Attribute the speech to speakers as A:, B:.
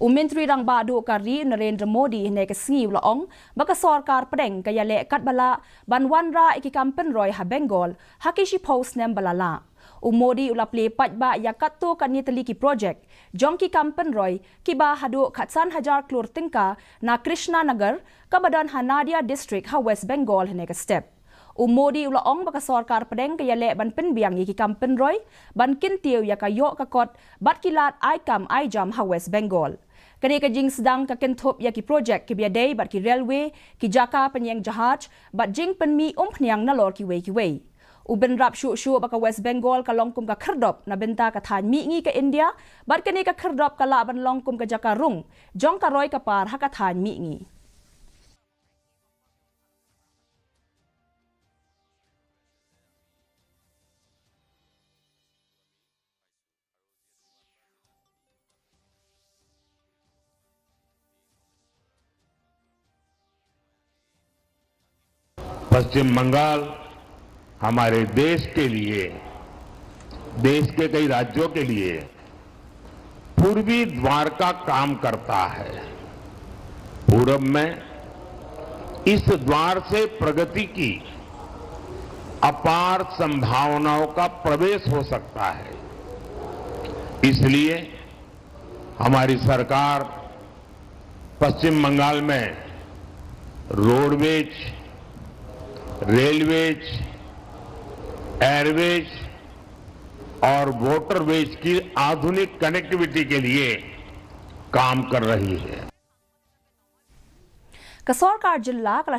A: Menteri Rang Badu Kari Narendra Modi ne ke singi ulaong baka sarkar pedeng kaya le kat bala banwan ra iki kampen roy ha Bengal hakishi post nem balala. Modi ulap le patba ya katto kan ni teliki project jongki kampen roy kiba hadu khatsan hajar klur tingka na Krishna Nagar kabadan Hanadia district ha West Bengal ne ke step. Modi ulaong baka sarkar pedeng kaya le ban penbiang iki kampen roy ban kintiu ya kayo kakot bat kilat ai kam ai jam ha West Bengal. Kani kajing sedang kakentop ya ki project ki biadai bat ki railway ki jaka penyeng jahaj bat jing penmi peniang nalor ki wei. Uben rap syu baka West Bengal ka longkum ka kherdop na benta ka than mi ngi ka India bat kani ka kherdop ka la ban longkum ka jaka rung jong ka roy ka par ha ka than mi ngi.
B: पश्चिम बंगाल हमारे देश के लिए, देश के कई राज्यों के लिए पूर्वी द्वार का काम करता है। पूरब में इस द्वार से प्रगति की अपार संभावनाओं का प्रवेश हो सकता है। इसलिए हमारी सरकार पश्चिम बंगाल में रोडवेज, रेलवेज, एयरवेज और वाटरवेज की आधुनिक कनेक्टिविटी के लिए काम कर रही है।
A: Ka sarkar jilla kala